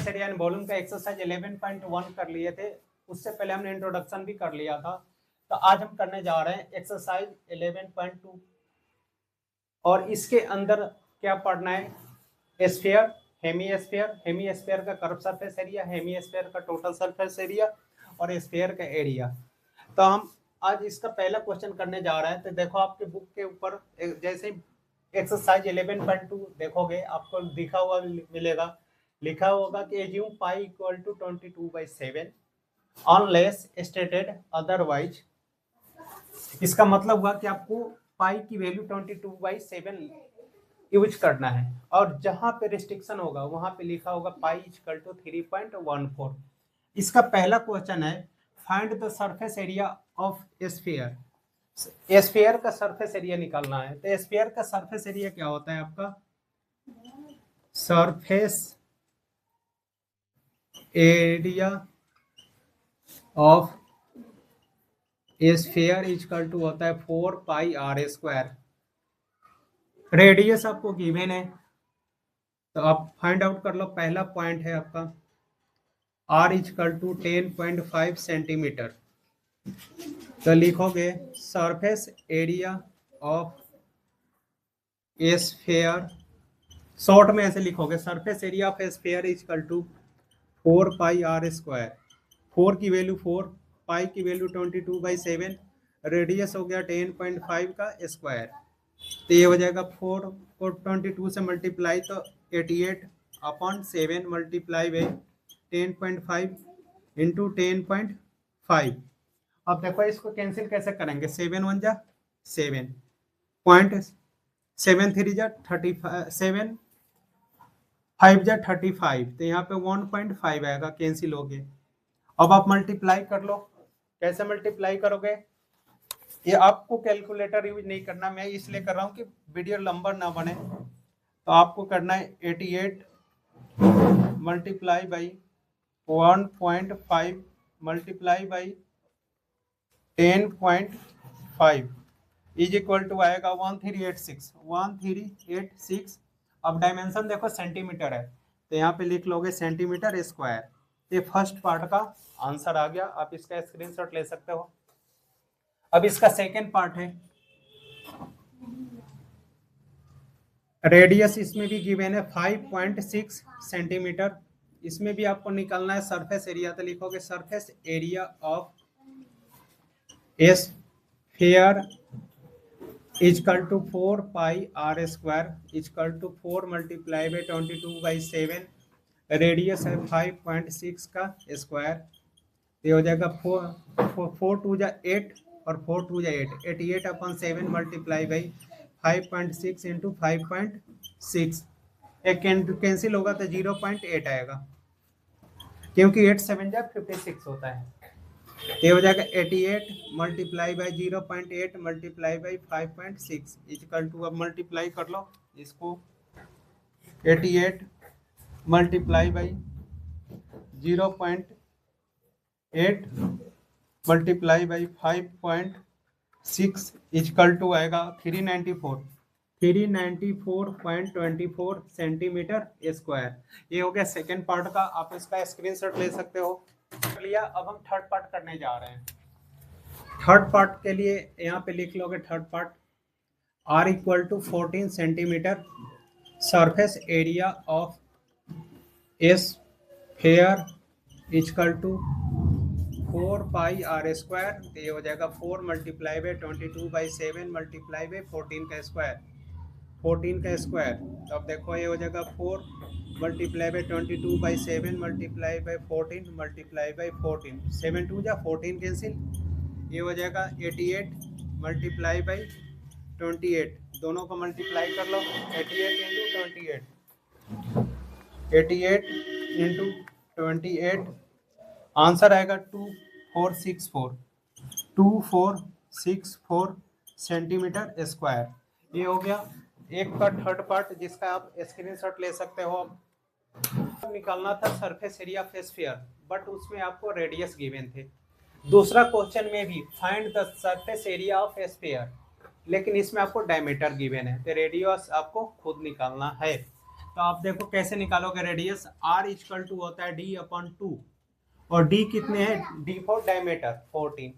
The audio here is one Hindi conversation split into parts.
सरफेस एरिया एंड वॉल्यूम का एक्सरसाइज 11.1 कर लिए थे, उससे पहले हमने इंट्रोडक्शन भी कर लिया था। तो आज हम करने जा रहे हैं एक्सरसाइज 11.2 और इसके अंदर क्या पढ़ना है, स्फीयर, हेमी स्फीयर का curve surface area, hemisphere का टोटल सरफेस एरिया और स्फीयर का एरिया। तो हम आज इसका पहला क्वेश्चन करने जा रहे हैं। तो देखो आपके बुक के ऊपर जैसे एक्सरसाइज 11.2 देखोगे आपको लिखा हुआ मिलेगा, लिखा होगा कि assume pi equal to 22/7 unless stated otherwise. इसका मतलब हुआ कि आपको पाई की वैल्यू 22/7 यूज करना है और जहां पे रिस्ट्रिक्शन होगा वहां पे लिखा होगा पाई इक्वल टू 3.14। इसका पहला क्वेश्चन है find the surface area of sphere. Sphere का सरफेस एरिया निकालना है। तो स्फीयर का सरफेस एरिया क्या होता है आपका, surface area of sphere equal to होता है 4πr²। रेडियस आपको गिवन है तो आप फाइंड आउट कर लो। पहला पॉइंट है आपका r इक्वल टू 10.5 सेंटीमीटर। तो लिखोगे surface area of sphere, short में ऐसे लिखोगे surface area of sphere equal to 4πr²। 4 की वैल्यू 4, पाई की वैल्यू 22/7, रेडियस हो गया 10.5 का स्क्वायर। तो ये हो जाएगा 4 को 22 से मल्टीप्लाई तो 88/7 मल्टीप्लाई बाई 10.5 इंटू 10.5। अब देखो इसको कैंसिल कैसे करेंगे, 7 1 जा 7, 0.7 3 जा 35, 7 5 जा 35, तो यहाँ पे 1.5 आएगा, कैंसिल हो गए। अब आप मल्टीप्लाई कर लो। कैसे मल्टीप्लाई करोगे, ये आपको कैलकुलेटर यूज नहीं करना, मैं इसलिए कर रहा हूँ कि वीडियो लंबा ना बने। तो आपको करना है 88 multiply by 1.5 multiply by 10.5 is equal to आएगा 1386। अब डायमेंशन देखो सेंटीमीटर है तो यहाँ पे लिख लोगे सेंटीमीटर स्क्वायर। ये फर्स्ट पार्ट का आंसर आ गया, आप इसका स्क्रीनशॉट ले सकते हो। अब इसका सेकेंड पार्ट है, रेडियस इसमें भी गिवन है 5.6 सेंटीमीटर। इसमें भी आपको निकालना है सरफेस एरिया। तो लिखोगे surface area of sphere equal to 4πr² equal to 4 multiply by 22/7, radius है 5.6 का स्क्वायर। ये हो जाएगा 4 2 जा 8 और 4 2 जा 8, 88/7 मल्टीप्लाई बाई 5.6 इंटू 5.6। एक कैंसिल होगा तो 0.8 आएगा, क्योंकि 8 7 जा 56 होता है। ये हो जाएगा 88 multiply by 0.8 multiply by 5.6 equal to, अब मल्टीप्लाई कर लो इसको, 88 multiply by 0.8 multiply by 5.6 equal to आएगा 394.24 सेंटीमीटर स्क्वायर। ये हो गया सेकेंड पार्ट का, आप इसका स्क्रीनशॉट ले सकते हो। लिया। अब हम थर्ड पार्ट करने जा रहे हैं। थर्ड पार्ट के लिए यहाँ पे लिख लोगे third part, r equal to 14 centimetre, surface area of sphere equal to 4πr²। ये हो जाएगा 4 मल्टीप्लाई बाई 22/7 मल्टीप्लाई बाई 14 का स्क्वायर, 14 का स्क्वायर। तो अब देखो ये हो जाएगा 4 multiply by 22/7 multiply by 14 multiply by 14, 7 2 जा 14 कैंसिल। ये हो जाएगा 88 मल्टीप्लाई बाई 28, दोनों को मल्टीप्लाई कर लो, 88 इंटू 28, आंसर आएगा 2464 सेंटीमीटर स्क्वायर। ये हो गया एक का थर्ड पार्ट, जिसका आप स्क्रीनशॉट ले सकते हो। निकालना था surface area of sphere, but उसमें आपको रेडियस गिवन थे। दूसरा क्वेश्चन में भी find the surface area of sphere, लेकिन इसमें आपको डायमीटर गिवन है, तो रेडियस आपको खुद निकालना है। तो आप देखो कैसे निकालोगे रेडियस। आर इक्वल टू होता है डी अपॉन टू, और डी कितने हैं, डी फॉर डायमीटर 14,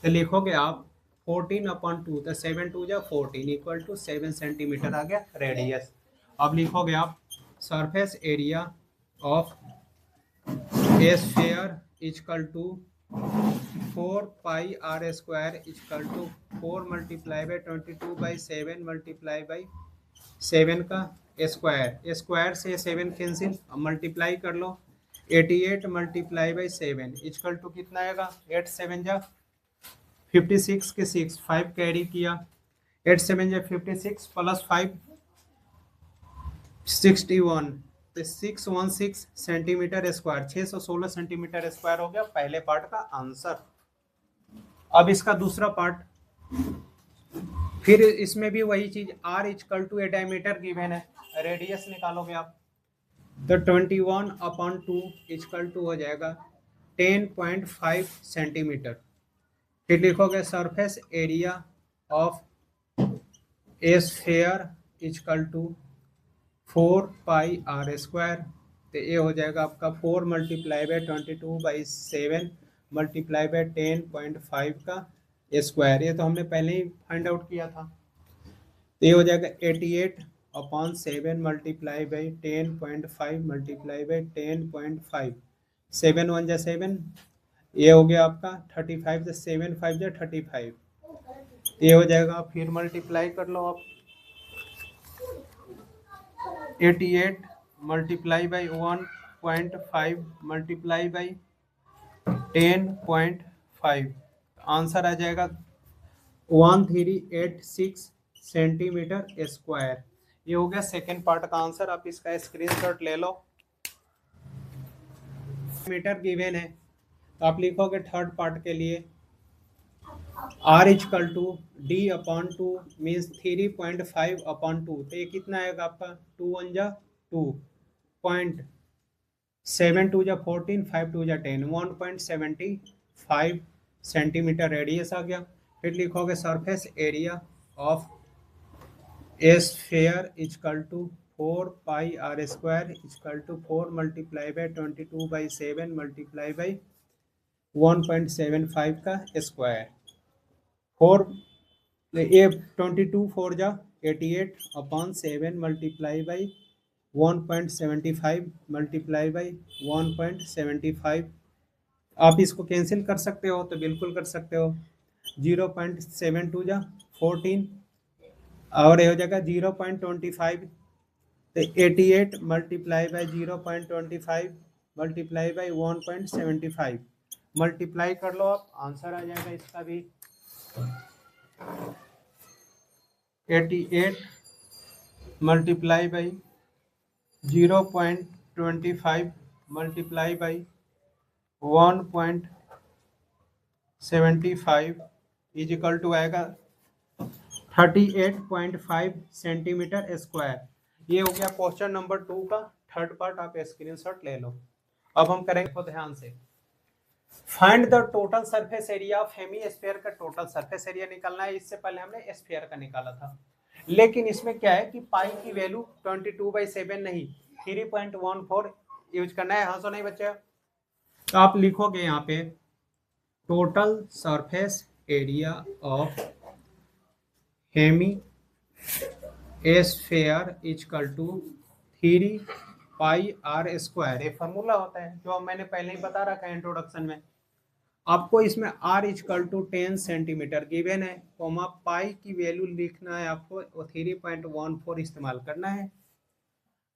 तो लिखोगे आप 14 अपॉन टू, तो 7 टू जा 14 इक्वल टू 7 सेंटीमीटर आ गया रेडियस। अब लिखोगे आप surface area of a sphere equal to 4 pi are square equal to 4 multiply by 22/7 multiply by 7 का स्क्वायर, स्क्वायर से 7 कैंसिल, अब मल्टीप्लाई कर लो 88 मल्टीप्लाई बाई 7 इक्वल टू कितना आएगा, 8 7 जा 56 के 6, 5 कैरी किया, 8 7 जा 56 प्लस 5 61, तो 616 सेंटीमीटर स्क्वायर, 616 सेंटीमीटर स्क्वायर हो गया पहले पार्ट का आंसर। अब इसका दूसरा पार्ट, फिर इसमें भी वही चीज, r equal to a diameter given है, रेडियस निकालोगे आप, तो 21 अपॉन 2 इक्वल टू हो जाएगा 10.5 सेंटीमीटर। फिर लिखोगे surface area of a sphere equal to 4 pi are square, तो ये हो जाएगा आपका 4 मल्टीप्लाई बाई 22/7 मल्टीप्लाई बाई 10.5 का स्क्वायर, ये तो हमने पहले ही फाइंड आउट किया था। तो ये हो जाएगा 88 upon 7 multiply by 10.5 multiply by 10.5, 7 1 जा 7, ये हो गया आपका 35, 7 5 जा 35, ये हो जाएगा। फिर मल्टीप्लाई कर लो आप, 88 multiply by 1.5 multiply by 10.5, answer आ जाएगा 1386 सेंटीमीटर स्क्वायर। ये हो गया सेकेंड पार्ट का आंसर, आप इसका स्क्रीनशॉट ले लो। मीटर गिवन है, तो आप लिखोगे थर्ड पार्ट के लिए r equal to d upon 2 means 3.5 upon 2, तो ये कितना आएगा आपका 2 1 जा 2 पॉइंट 7 2 जा 14 5 2 जा 10, 1.75 सेंटीमीटर रेडियस आ गया। फिर लिखोगे surface area of a sphere equal to 4 pi are square equal to 4 multiply by 22/7 multiply by 1.75 का स्क्वायर, 4 ये 22 4 जा 88 upon 7 multiply by 1.75 multiply by 1.75, आप इसको कैंसिल कर सकते हो, तो बिल्कुल कर सकते हो, 0.72 जा 14, और ये हो जाएगा 0.25, तो 88 multiply by 0.25 multiply by 1.75, multiply कर लो आप, आंसर आ जाएगा इसका भी 88 multiply by 0.25 multiply by 1.75 is equal to आएगा 38.5 सेंटीमीटर स्क्वायर। ये हो गया क्वेश्चन नंबर 2 का थर्ड पार्ट, आप स्क्रीनशॉट ले लो। अब हम करेंगे तो ध्यान से, find the total surface area of hemisphere का टोटल सरफेस एरिया निकालना है। इससे पहले हमने स्फीयर का निकाला था, लेकिन इसमें क्या है कि पाई की वैल्यू 22/7 नहीं 3.14 यूज करना है। हाँ सो नहीं बच्चे, तो आप लिखोगे यहाँ पे total surface area of hemisphere equal to 3 pi are square, ये फार्मूला होता है जो मैंने पहले ही बता रखा है इंट्रोडक्शन में। आपको इसमें r equal to 10 centimetre given है, कोमा पाई की वैल्यू लिखना है आपको, 3.14 इस्तेमाल करना है,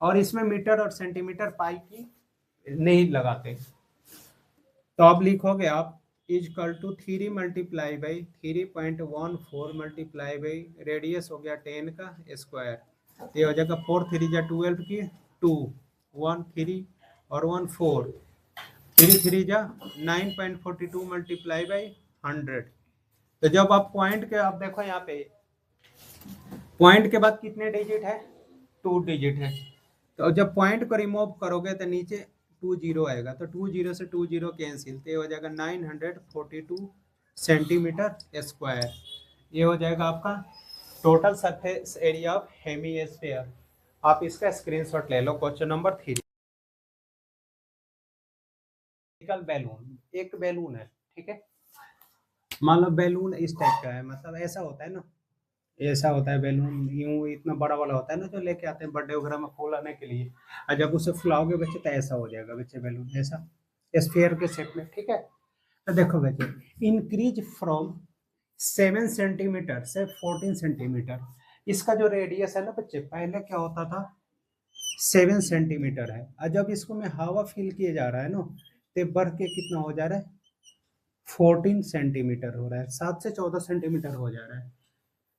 और इसमें मीटर और सेंटीमीटर पाई की नहीं लगाते। तो आप लिखोगे आप equal to 3 multiply by 3.14 multiply by radius हो गया 10 का स्क्वायर, ये हो जाएगा 4 3 जा 12 की 2 1 3 और 1 4 3 3 जा 9.42 मल्टीप्लाई बाई 100। तो जब आप पॉइंट के, आप देखो यहाँ पे पॉइंट के बाद कितने डिजिट है, 2 डिजिट है, तो जब पॉइंट को रिमूव करोगे तो नीचे 2 0 आएगा, तो 2 0 से 2 0 कैंसिल, तो ये हो जाएगा 942 सेंटीमीटर स्क्वायर। ये हो जाएगा आपका total surface area of hemisphere. आप इसका स्क्रीनशॉट ले लो। क्वेश्चन नंबर 3, बैलून, एक बैलून है, ठीक है। मान लो बैलून इस टाइप का है, मतलब ऐसा होता है ना, ऐसा होता है बैलून, यूं इतना बड़ा वाला होता है ना, जो लेके आते हैं बर्थडे वगैरह में फूलाने के लिए। और जब उसे फुलाओगे बच्चे तो ऐसा हो जाएगा बच्चे बैलून, ऐसा स्फीयर के शेप में, ठीक है। तो देखो बच्चे, इंक्रीज फ्रॉम 7 सेंटीमीटर से 14 सेंटीमीटर। इसका जो रेडियस है ना बच्चे, पहले क्या होता था 7 सेंटीमीटर है, और जब इसको में हवा फिल किया जा रहा है ना, तो बढ़ के कितना हो जा रहा है 14 सेंटीमीटर हो रहा है, 7 से 14 सेंटीमीटर हो जा रहा है।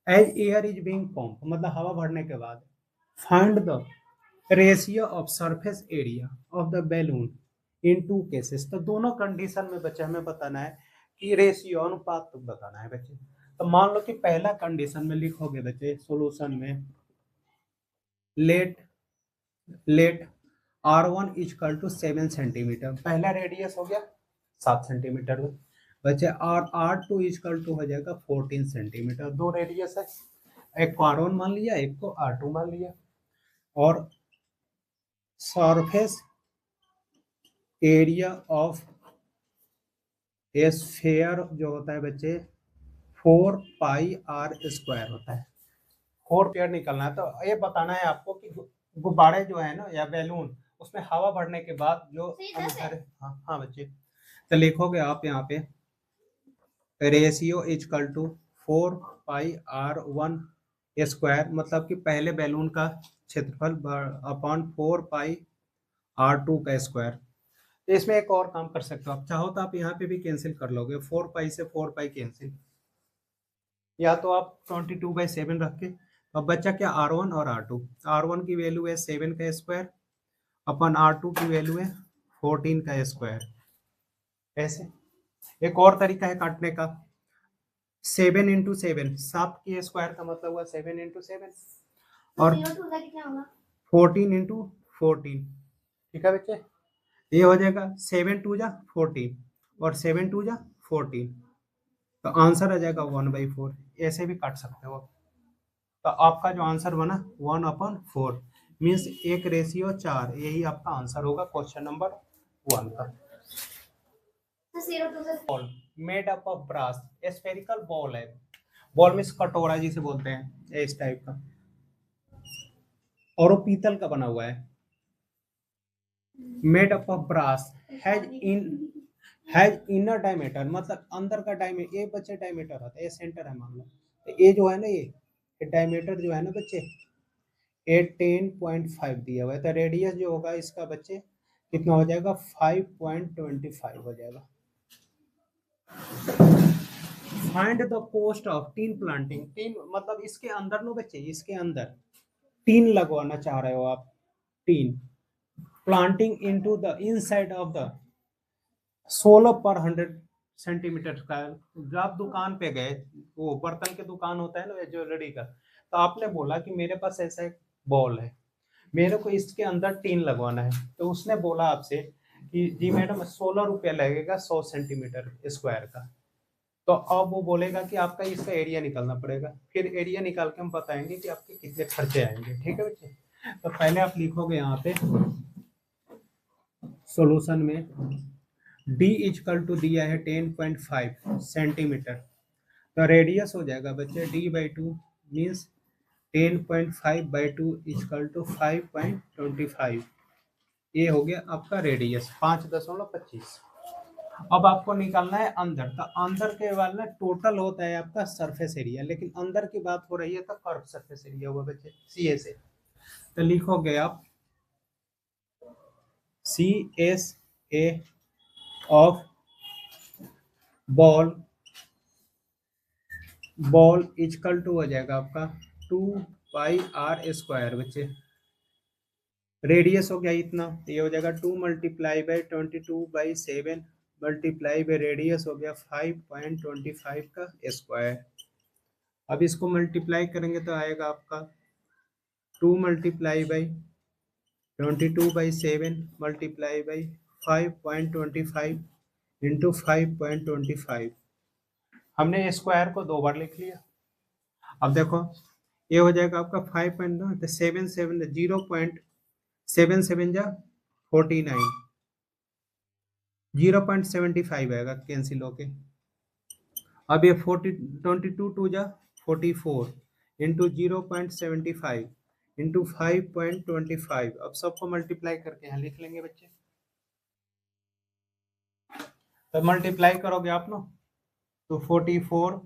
As air is being pump, मतलब हवा भरने के बाद, find the ratio of surface area of the balloon in two cases. तो दोनों कंडीशन में बच्चे हमें बताना है कि रेशियो, अनुपात तो बताना है बच्चे। तो मान लो कि पहला कंडीशन में लिखोगे बच्चे सॉल्यूशन में, let R1 equal to 7 centimetre, पहला रेडियस हो गया 7 सेंटीमीटर में बच्चे, और R2 इक्वल टू हो जाएगा 14 सेंटीमीटर। दो रेडियस है, एक को R1 मान लिया, एक को R2 मान लिया। और surface area of a sphere जो होता है बच्चे 4πr² होता है। 4 पेयर निकलना है, तो ये बताना है आपको कि गुब्बारे जो है ना या बैलून, उसमें हवा भरने के बाद जो अंदर, हाँ हाँ बच्चे, तो लिखोगे आप यहाँ पे रेशियो इक्वल टू 4πr1², मतलब कि पहले बैलून का क्षेत्रफल अपॉन 4πr2 का स्क्वायर। तो इसमें एक और काम कर सकते हो आप, चाहो तो आप यहाँ पे भी कैंसिल कर लोगे, 4π से 4π कैंसिल, या तो आप 22/7 रख के। अब बच्चा क्या R1 और R2, R1 की वैल्यू है 7 का स्क्वायर, अपन R2 की वैल्यू है 14 का स्क्वायर। ऐसे एक और तरीका है काटने का, 7 इंटू 7, 7 की स्क्वायर का मतलब हुआ 7 इंटू 7, और 14 इंटू 14, ठीक है बच्चे। ये हो जाएगा 7 2 जा 14 और 7 2 जा 14, तो आंसर आ जाएगा 1/4। ऐसे भी काट सकते हो। तो आपका जो आंसर बना 1/4 मीन्स 1/4, यही आपका आंसर होगा क्वेश्चन नंबर 1 का। Bowl made up of brass, spherical bowl है, बॉल मीन्स कटोरा जिसे बोलते हैं, इस टाइप का, और वो पीतल का बना हुआ है। Made up of brass, has inner diameter, मतलब अंदर का डायमीटर, ये बच्चे डायमीटर होता है, ये सेंटर है मान लो, तो ये जो है ना, ये डायमीटर जो है ना बच्चे, ये 10.5 दिया हुआ है, तो रेडियस जो होगा इसका बच्चे कितना हो जाएगा 5.25 हो जाएगा। Find the cost of tin planting, tin मतलब इसके अंदर नो बच्चे, इसके अंदर टीन लगवाना चाह रहे हो आप, tin planting into the inside of the 16/100 centimetre का। जब आप दुकान पे गए, वो बर्तन के दुकान होता है ना ज्वेलरी का, तो आपने बोला कि मेरे पास ऐसा एक बॉल है, मेरे को इसके अंदर टीन लगवाना है, तो उसने बोला आपसे कि जी मैडम 16 रुपया लगेगा 100 सेंटीमीटर स्क्वायर का। तो अब वो बोलेगा कि आपका इसका एरिया निकालना पड़ेगा, फिर एरिया निकाल के हम बताएंगे कि आपके कितने खर्चे आएंगे, ठीक है बच्चे। तो पहले आप लिखोगे यहाँ पे सॉल्यूशन में, d इक्वल टू दिया है 10.5 सेंटीमीटर, तो रेडियस हो जाएगा बच्चे d/2 मीन्स 10.5/2 इक्वल टू 5.25, ये हो गया आपका रेडियस 5.25। अब आपको निकालना है अंदर, तो अंदर के बाद में टोटल होता है आपका सरफेस एरिया, लेकिन अंदर की बात हो रही है तो कर्व सरफेस एरिया हुआ बच्चे CA से। तो लिखोगे आप CSA of bowl equal to हो जाएगा आपका 2πr² बच्चे, रेडियस हो गया इतना, ये हो जाएगा 2 × 22/7 मल्टीप्लाई बाई रेडियस हो गया 5.25 का स्क्वायर। अब इसको मल्टीप्लाई करेंगे तो आएगा आपका 2 × 22/7 मल्टीप्लाई बाई 5.25 इंटू 5.25, हमने स्क्वायर को 2 बार लिख लिया। अब देखो ये हो जाएगा आपका 5.77 0.77 जा 49 0.75 आएगा कैंसिल होके। अब ये 22 जा 44 इंटू 0.75 इंटू 5.25। अब सबको मल्टीप्लाई करके यहाँ लिख लेंगे बच्चे। तो मल्टीप्लाई करोगे आप ना तो 44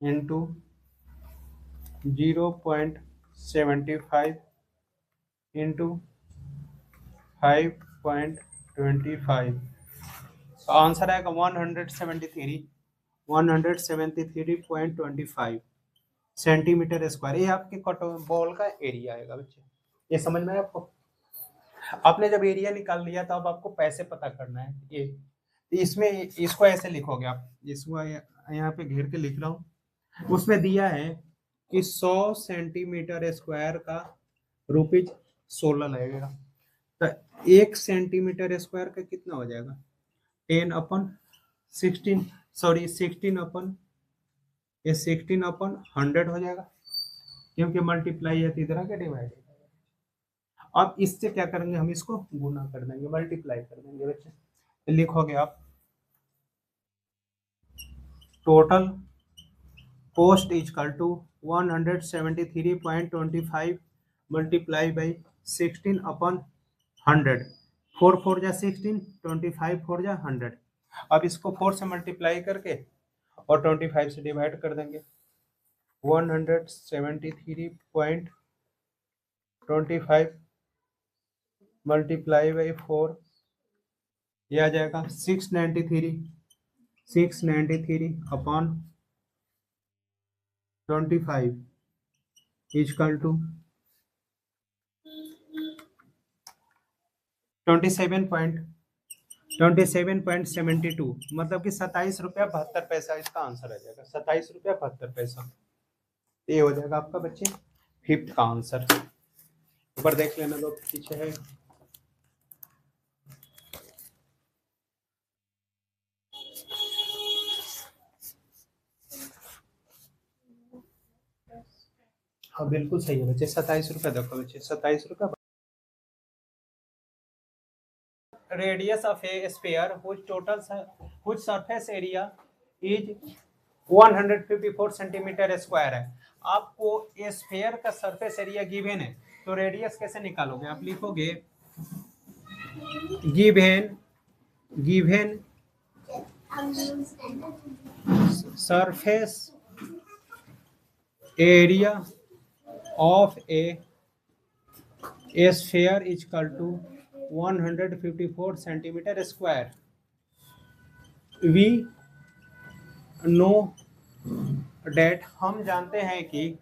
इंटू 0.75 इंटू 5.25, तो आंसर आएगा 173.25 सेंटीमीटर स्क्वायर। ये आपके बॉल का एरिया आएगा बच्चे। ये समझ में आया आपको? आपने जब एरिया निकाल लिया तो अब आपको पैसे पता करना है। ये इसमें इसको ऐसे लिखोगे आप, इसको यहाँ पे घेर के लिख रहा हूँ। उसमें दिया है कि 100 सेंटीमीटर स्क्वायर का ₹16 लगेगा। तो 1 सेंटीमीटर स्क्वायर का कितना हो जाएगा? 16/100 हो जाएगा, क्योंकि मल्टीप्लाई है तो इधर आके डिवाइड। अब इससे क्या करेंगे, हम इसको गुना कर देंगे, मल्टीप्लाई कर देंगे बच्चे। लिखोगे आप total cost equal to 173.25 multiply by 16/100। 4 4 जा 16, 25 4 जा 100। अब इसको 4 से मल्टीप्लाई करके और 25 से डिवाइड कर देंगे। 173.25 मल्टीप्लाई बाई 4, यह आ जाएगा 693/25 इक्वल टू 27.72, मतलब कि 27.72 इसका आंसर आ जाएगा। 27.72। ये हो जाएगा आपका बच्चे 5th का आंसर। ऊपर देख लेना दो, पीछे है। हाँ बिल्कुल सही है बच्चे, 27 रुपये। देखो बच्चे 27 रुपये। Radius of a sphere whose surface area is 154 centimetre square है। आपको स्फीयर का सरफेस एरिया गिवन है, तो रेडियस कैसे निकालोगे? आप लिखोगे given surface area of a sphere equal to 154 centimetre square. We know that, हम जानते हैं कि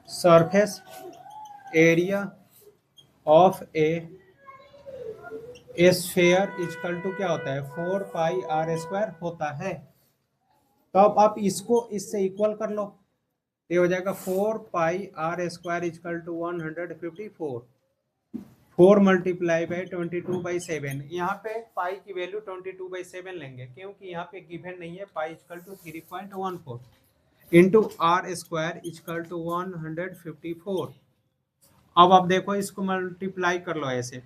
surface area of a sphere equal to क्या होता है? 4πr² होता है। तो अब आप इसको इससे इक्वल कर लो, ये हो जाएगा 4πr² equal to 154। 4 multiply by 22/7। यहाँ पे पाई की वैल्यू 22/7 लेंगे, क्योंकि यहाँ पे गिवन नहीं है। Pi equal to 3.14 into r² equal to 154। अब आप देखो, इसको मल्टीप्लाई कर लो ऐसे।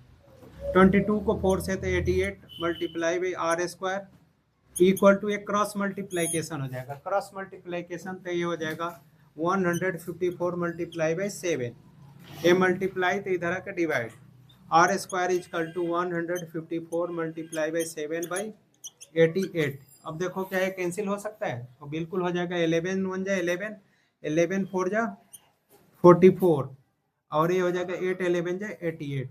22 को 4 से तो 88 multiply by r² equal to एक क्रॉस मल्टीप्लीकेशन हो जाएगा। क्रॉस मल्टीप्लीकेशन तो ये हो जाएगा 154 मल्टीप्लाई बाई 7। ए मल्टीप्लाई तो इधर आकर divide. r² equal to 154 multiply by 7/88। अब देखो क्या है, कैंसिल हो सकता है? तो बिल्कुल हो जाएगा। 11 1 जा 11, 11 4 जा 44, और ये हो जाएगा 8 11 जा 88।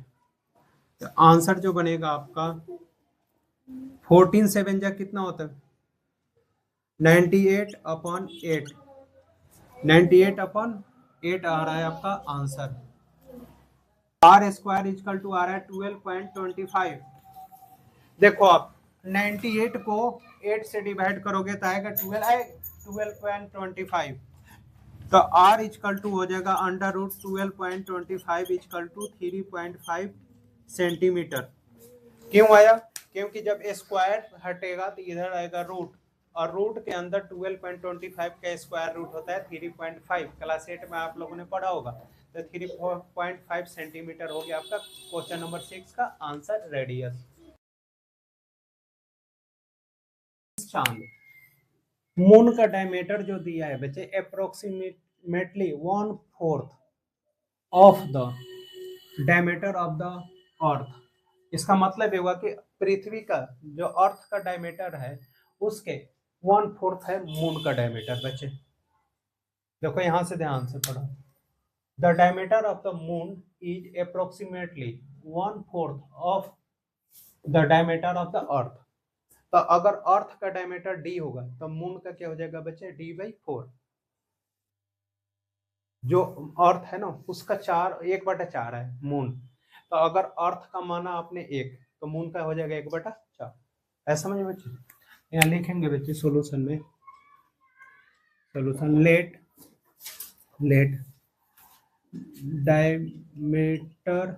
तो आंसर जो बनेगा आपका 14 7 जा कितना होता है? 98/8। 98/8 आ रहा है आपका आंसर। r² इक्वल टू आ रहा है 12.25। देखो आप 98 को 8 से डिवाइड करोगे तो आएगा 12.25। तो r इक्वल टू हो जाएगा √12.25 इक्वल टू 3.5 सेंटीमीटर। क्यों आया? क्योंकि जब स्क्वायर हटेगा तो इधर आएगा रूट, और रूट के अंदर 12.25 का स्क्वायर रूट होता है 3.5। क्लास 8 में आप लोगों ने पढ़ा होगा। तो 3.5 सेंटीमीटर हो गया आपका क्वेश्चन नंबर 6 का आंसर रेडियस। चांद मून का डायमीटर जो दिया है बच्चे approximately 1/4 of the diameter of the अर्थ। इसका मतलब ये हुआ कि पृथ्वी का जो अर्थ का डायमीटर है उसके 1/4 है मून का डायमीटर बच्चे। देखो यहां से ध्यान से पढ़ो। The diameter of the moon is approximately 1/4 of the diameter of the अर्थ। तो अगर अर्थ का डायमीटर डी होगा तो मून का क्या हो जाएगा बच्चे, d/4। जो अर्थ है ना उसका 1/4 है मून। तो अगर अर्थ का माना आपने 1 तो मून का हो जाएगा 1/4। ऐसा समझ बच्चे। यहाँ लिखेंगे बच्चे सॉल्यूशन में, solution let diameter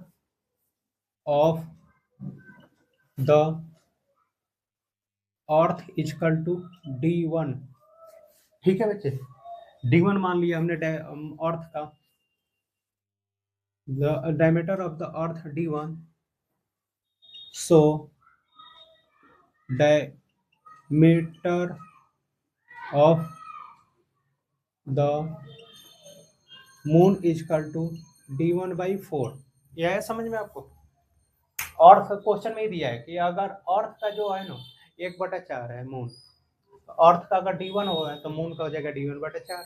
of the earth equal to d1। ठीक है बच्चे, d1 मान लिया हमने अर्थ का, the diameter of the earth d1, so diameter of the moon is equal to d1/4। यह है समझ में आपको। अर्थ क्वेश्चन में ही दिया है कि अगर अर्थ का जो है ना 1/4 है मून, तो अर्थ का अगर d1 होगा तो मून का हो जाएगा d1/4।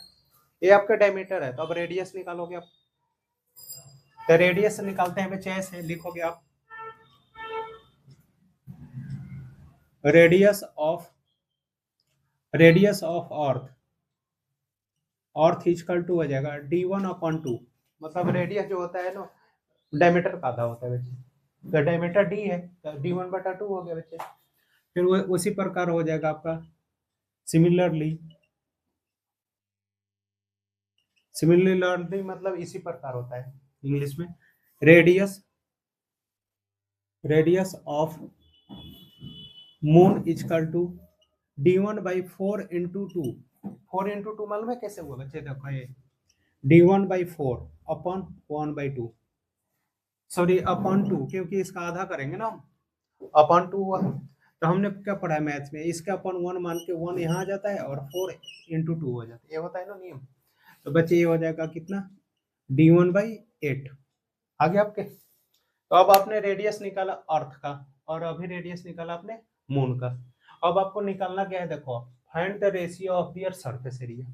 ये आपका डायमीटर है। तो अब रेडियस निकालोगे आप। तो रेडियस निकालते हैं बच्चे, ऐसे लिखोगे आप, radius of earth equal to हो जाएगा d1/2। मतलब रेडियस जो होता है ना डायमीटर का आधा होता है बच्चे। तो डायमीटर d है तो d1/2 हो गया बच्चे। फिर वो उसी प्रकार हो जाएगा आपका सिमिलरली मतलब इसी प्रकार होता है इंग्लिश में। Radius of moon equal to d1/4 into 2। 4 into 2 मालूम है कैसे हुआ बच्चे, देखो ये d1/4 अपॉन 1/2, सॉरी अपॉन 2, क्योंकि इसका आधा करेंगे ना अपॉन 2 हुआ। तो हमने क्या पढ़ा है मैथ्स में, इसके अपॉन 1 मान के 1 यहाँ आ जाता है और 4 इंटू 2 हो जाता है, ये होता है ना नियम। तो बच्चे ये हो जाएगा कितना, d1/8 आ गया आपके। तो अब आपने रेडियस निकाला अर्थ का और अभी रेडियस निकाला आपने मून का। अब आपको निकालना क्या है, देखो find the ratio of their surface area.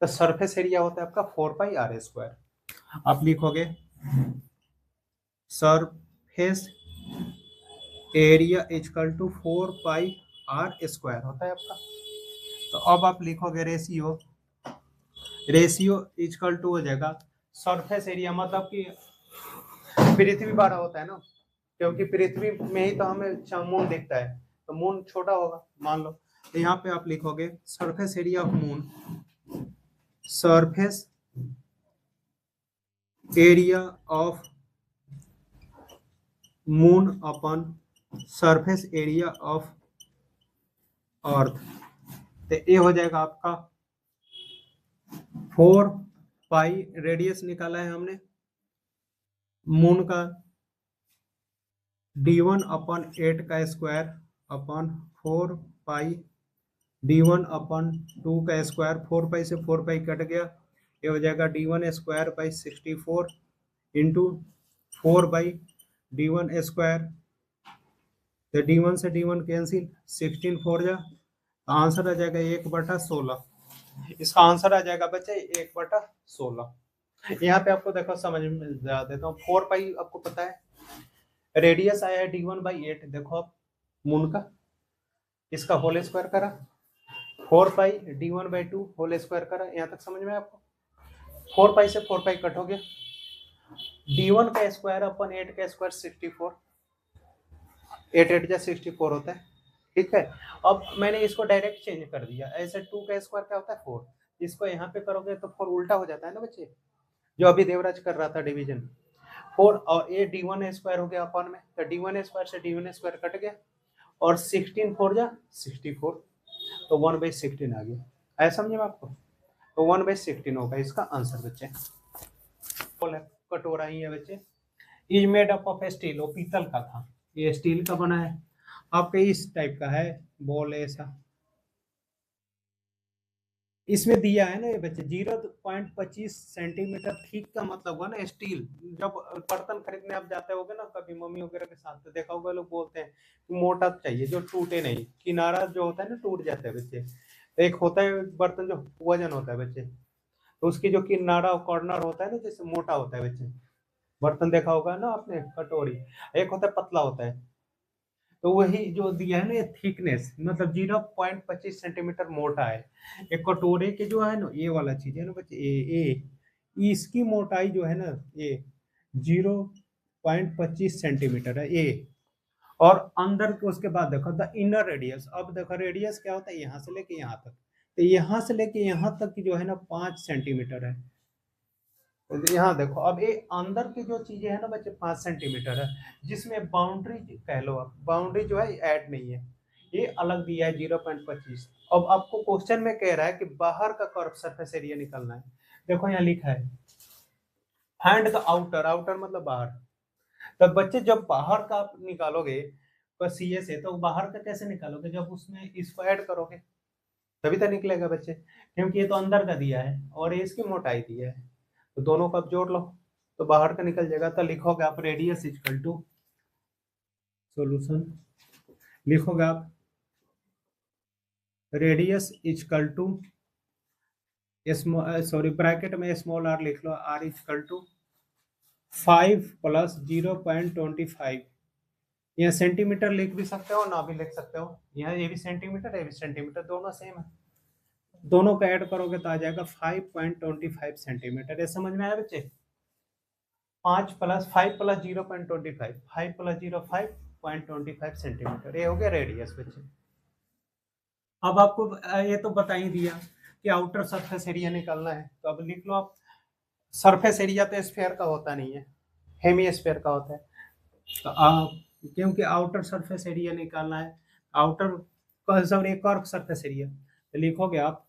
तो सरफेस एरिया होता है आपका 4πr²। आप लिखोगे surface area equal to 4πr² होता है आपका। तो अब आप लिखोगे रेशियो इक्वल टू हो जाएगा सरफेस एरिया, मतलब कि पृथ्वी बड़ा होता है ना, क्योंकि पृथ्वी में ही तो हमें मून दिखता है, तो मून छोटा होगा मान लो। तो यहाँ पे आप लिखोगे surface area of moon, surface area of moon upon surface area of earth. तो ये हो जाएगा आपका 4π, रेडियस निकाला है हमने मून का, d1/8 का स्क्वायर अपन 4π, d1/2 का स्क्वायर, 4π से 4π कट गया, ये हो जाएगा d1²/64 इंटू 4/d1²। तो d1 से d1 कैंसिल, 16 4 जा, आंसर आ जाएगा 1/16। इसका आंसर आ जाएगा बच्चे 1/16। यहाँ पे आपको देखो समझ में जा देता हूँ। 4π आपको पता है, रेडियस आया है d1/8, देखो आप मून का, इसका होल स्क्वायर करा, 4π d1/2 होल स्क्वायर करा। यहाँ तक समझ में आपको। 4π से 4π कट हो गया, d1 का स्क्वायर अपन 8 का स्क्वायर 64, 8 8 जा 64 होता है। ठीक है, अब मैंने इसको डायरेक्ट चेंज कर दिया, ऐसे 2 का स्क्वायर क्या होता है 4, इसको यहाँ पे करोगे तो 4 उल्टा हो जाता है ना बच्चे, जो अभी देवराज कर रहा था डिवीजन। 4 और ये d1² हो गया अपन में, तो d1² से d1² कट गया और 16 4 जा 64। तो 1/16 आ गया। आया समझ में आपको? तो 1/16 होगा इसका आंसर बच्चे। कटोरा ही है बच्चे। Is made up of steel, वो पीतल का था, ये स्टील का बना है। आपके इस टाइप का है बॉल ऐसा। इसमें दिया है ना ये बच्चे 0.25 सेंटीमीटर थिक का मतलब हुआ ना स्टील। जब बर्तन खरीदने आप जाते होगे ना कभी मम्मी वगैरह के साथ, तो देखा होगा लोग बोलते हैं कि मोटा चाहिए जो टूटे नहीं, किनारा जो होता है ना टूट जाता है बच्चे। तो एक होता है बर्तन जो वजन होता है बच्चे, तो उसकी जो किनारा कॉर्नर होता है ना जैसे मोटा होता है बच्चे। बर्तन देखा होगा ना आपने कटोरी, एक होता है पतला होता है। तो वही जो दिया है ना ये थिकनेस मतलब 0.25 सेंटीमीटर मोटा है। एक कटोरे के जो है ना ये वाला चीज है ना बच्चे, ए इसकी मोटाई जो है ना ये 0.25 सेंटीमीटर है ए। और अंदर के उसके बाद देखो द इनर रेडियस, अब देखो रेडियस क्या होता है यहाँ से लेके यहाँ तक, तो यहाँ से लेके यहाँ तक की जो है ना 5 सेंटीमीटर है। तो यहाँ देखो अब ये अंदर की जो चीजें है ना बच्चे 5 सेंटीमीटर है, जिसमें बाउंड्री कह लो आप, बाउंड्री जो है ऐड नहीं है, ये अलग दिया है 0.25। अब आपको क्वेश्चन में कह रहा है कि बाहर का कर्व सरफेस एरिया निकालना है। देखो यहाँ लिखा है फाइंड द आउटर, आउटर मतलब बाहर। तो बच्चे जब बाहर का आप निकालोगे तो सीए से, तो बाहर का कैसे निकालोगे, जब उसमें इसको ऐड करोगे तभी तो निकलेगा बच्चे, क्योंकि ये तो अंदर का दिया है और ये इसकी मोटाई दी है, तो दोनों का आप जोड़ लो तो बाहर का निकल जाएगा। तो लिखोगे आप रेडियस इक्वल टू, सॉल्यूशन लिखोगे आप radius equal to sorry bracket में स्मॉल आर लिख लो, आर इक्वल टू 5 प्लस 0.25। यहाँ सेंटीमीटर लिख भी सकते हो ना भी लिख सकते हो, यहाँ ये भी सेंटीमीटर ये भी सेंटीमीटर दोनों सेम है, दोनों का ऐड करोगे तो आ जाएगा 5.25 सेंटीमीटर। ये समझ में आया बच्चे? 5 प्लस 5 प्लस 0.25, 5 प्लस 0 5.25 सेंटीमीटर, ये हो गया रेडियस बच्चे। अब आपको ये तो बता ही दिया कि आउटर सरफेस एरिया निकालना है, तो अब लिख लो आप सरफेस एरिया तो स्फीयर का होता नहीं है, हेमी स्फीयर का होता है। तो आप क्योंकि आउटर सरफेस एरिया निकालना है, outer sorry curve surface area, तो लिखोगे आप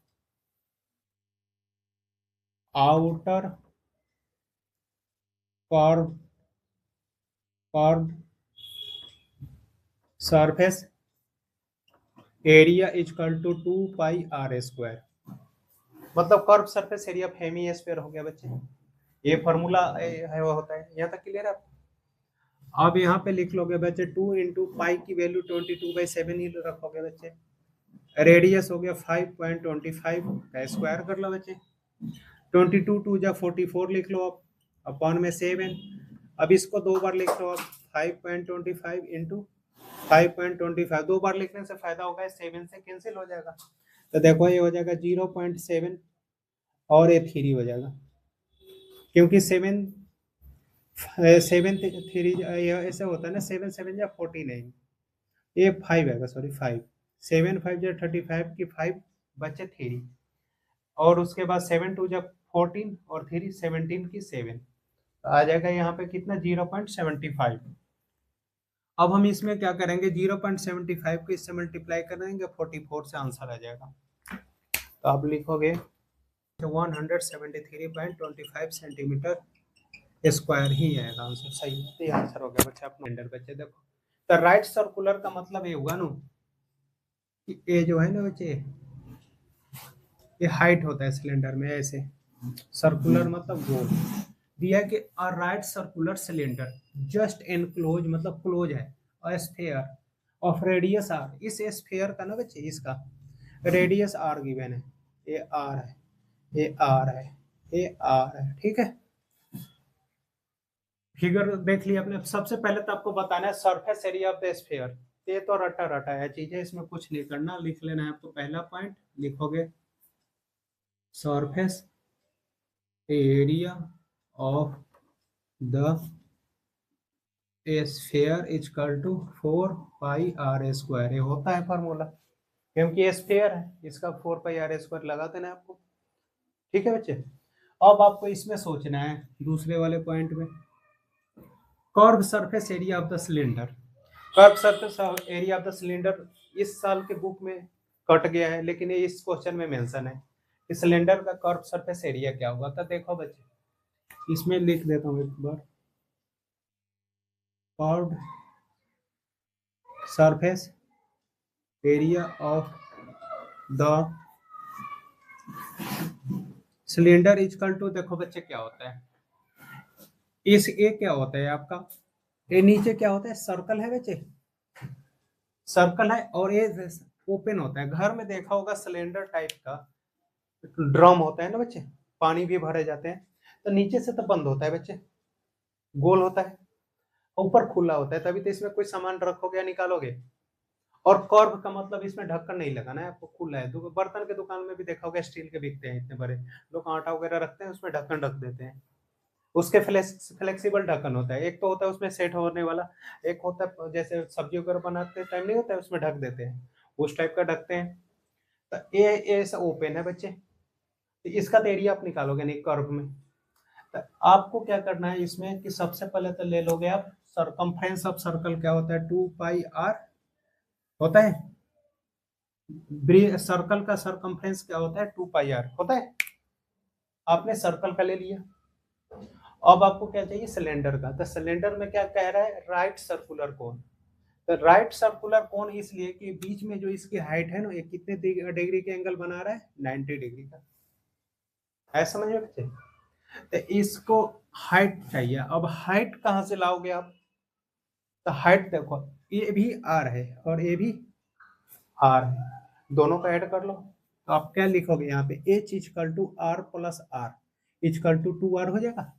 outer curve curve surface area equal to 2 pi are square, मतलब curve surface area of hemisphere हो गया बच्चे। ये फॉर्मूला है वो होता है, यहाँ तक क्लियर है? अब यहाँ पे लिख लोगे बच्चे 2 इंटू पाई की वैल्यू 22/7 ही रखोगे बच्चे। रेडियस हो गया 5.25 का स्क्वायर कर लो बच्चे। 22 2 जा 44 लिख लो आप, अपॉन में 7। अब इसको दो बार लिख लो आप, 5.25 इंटू 5.25, दो बार लिखने से फायदा होगा 7 से कैंसिल हो जाएगा, तो देखो ये हो जाएगा 0.7 और ये 3 हो जाएगा, क्योंकि 7 3 ऐसे होता है ना, 7 7 या 49, ये 5 आएगा, सॉरी 5, 7 5 या 35 की 5 बचे 3, और उसके बाद 7 2 जब 14 और 3 17 की 7, तो आ जाएगा यहाँ पे कितना 0.75। अब हम इसमें क्या करेंगे 0.75 को इससे मल्टीप्लाई करेंगे 44 से आंसर आ जाएगा, तो आप लिखोगे 173.25 सेंटीमीटर स्क्वायर ही आएगा आंसर, सही है। तो ये आंसर हो गया बच्चे अपना। बच्चे देखो तो राइट सर्कुलर का मतलब ये हुआ ना कि ये जो है ना बच्चे ये हाइट होता है सिलेंडर में ऐसे, सर्कुलर मतलब गोल दिया कि a right circular cylinder just enclose मतलब क्लोज है a sphere of radius R, इस स्फीयर का ना बच्चे इसका रेडियस आर गिवन है, ये आर है ये आर है ये आर है, ठीक है। फिगर देख लिया आपने। सबसे पहले तो आपको बताना है surface area of the sphere, ये तो रटा रटा है चीज है, इसमें कुछ नहीं करना, लिख लेना है आपको। पहला पॉइंट लिखोगे surface area of the sphere equal to 4 pi are square, ये होता है फार्मूला, क्योंकि ये स्फीयर है इसका 4 पाई आर स्क्वायर लगा देना है आपको, ठीक है बच्चे। अब आपको इसमें सोचना है दूसरे वाले पॉइंट में curve surface area of the cylinder. Curve surface area of the cylinder इस साल के बुक में कट गया है, लेकिन ये इस क्वेश्चन में मेंशन है कि सिलेंडर का कर्व सरफेस एरिया क्या होगा। तो देखो बच्चे, इसमें लिख देता हूँ एक बार, curved surface area of the cylinder equal to, देखो बच्चे क्या होता है, इस ए क्या होता है आपका, ए नीचे क्या होता है, सर्कल है बच्चे, सर्कल है, और ये ओपन होता है। घर में देखा होगा सिलेंडर टाइप का ड्रम होता है ना बच्चे, पानी भी भरे जाते हैं, तो नीचे से तो बंद होता है बच्चे, गोल होता है, ऊपर खुला होता है, तभी तो इसमें कोई सामान रखोगे या निकालोगे। और कर्व का मतलब इसमें ढक्कन नहीं लगाना है आपको, खुला है। बर्तन के दुकान में भी देखा होगा, स्टील के बिकते हैं इतने बड़े, लोग आटा वगैरह रखते हैं उसमें ढक्कन रख देते हैं, उसके फ्लेक्सिबल ढक्कन होता है। एक तो होता है उसमें सेट होने वाला, एक होता है जैसे सब्जी वगैरह बनाते टाइम नहीं होता है उसमें ढक देते हैं, उस टाइप का ढकते हैं। तो ये ऐसा ओपन है बच्चे, तो इसका तो एरिया आप निकालोगे नहीं कर्व में। तो आपको क्या करना है इसमें कि सबसे पहले तो ले लोगे आप सरकमफ्रेंस ऑफ सर्कल, क्या होता है 2πr होता है, सर्कल का सरकमफ्रेंस क्या होता है 2πr होता है। आपने सर्कल का ले लिया, अब आपको क्या चाहिए सिलेंडर का। तो सिलेंडर में क्या कह रहा है, राइट सर्कुलर कोन। तो राइट सर्कुलर कोन इसलिए कि बीच में जो इसकी हाइट है ना, ये कितने डिग्री के एंगल बना रहा है, 90 डिग्री का, ऐसा समझ में बच्चे। तो इसको हाइट चाहिए, अब हाइट कहाँ से लाओगे आप, तो हाइट देखो, ये भी आर है और ये भी आर है, दोनों का ऐड कर लो। तो आप क्या लिखोगे यहाँ पे, H equal to R plus R equal to 2r हो जाएगा।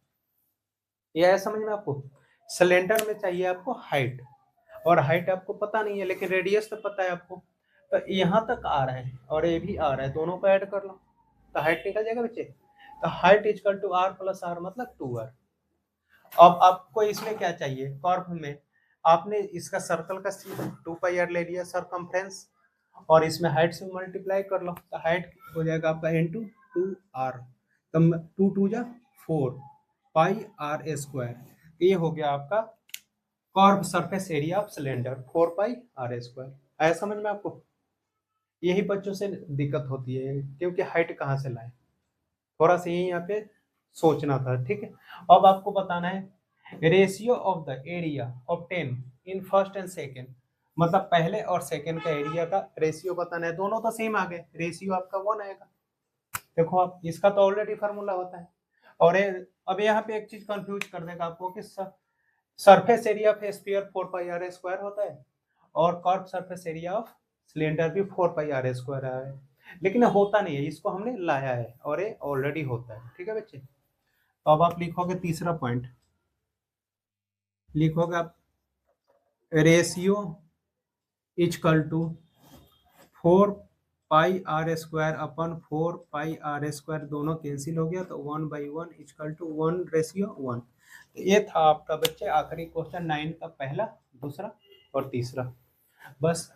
ये है समझ में आपको। सिलेंडर में चाहिए आपको हाइट, और हाइट आपको पता नहीं है लेकिन रेडियस तो पता है आपको। तो यहाँ तक आ रहा है और ये भी आ रहा है, दोनों को ऐड कर लो तो हाइट निकल जाएगा बच्चे। तो height equal to R plus R मतलब 2r। अब आपको इसमें क्या चाहिए, कर्व में आपने इसका सर्कल का 2πr ले लिया सरकमफ्रेंस, और इसमें हाइट से मल्टीप्लाई कर लो, तो हाइट हो जाएगा आपका इंटू 2r, तो 2 2 जा 4 पाई आर स्क्वायर। ये हो गया आपका curve surface area of cylinder 4 pi are square. आया समझ में आपको। यही बच्चों से दिक्कत होती है क्योंकि हाइट कहाँ से लाए, थोड़ा सा यही यहाँ पे सोचना था, ठीक है। अब आपको बताना है ratio of the area of 10 in first and second, मतलब पहले और सेकेंड का एरिया का रेशियो बताना है। दोनों तो सेम आ गए, रेशियो आपका 1 आएगा। देखो आप, इसका तो ऑलरेडी फार्मूला होता है। और अब यहाँ पे एक चीज कंफ्यूज कर देगा आपको कि surface area of sphere 4 pi are square होता है, और curve surface area of cylinder भी 4 पाई आर स्क्वायर है, लेकिन होता नहीं है, इसको हमने लाया है और ये ऑलरेडी होता है, ठीक है बच्चे। तो अब आप लिखोगे तीसरा पॉइंट, लिखोगे आप ratio equal to 4 pi are square अपन 4 पाई आर स्क्वायर, दोनों कैंसिल हो गया तो 1/1 इक्वल टू 1:1। ये था आपका बच्चे आखिरी क्वेश्चन 9 का, पहला, दूसरा और तीसरा। बस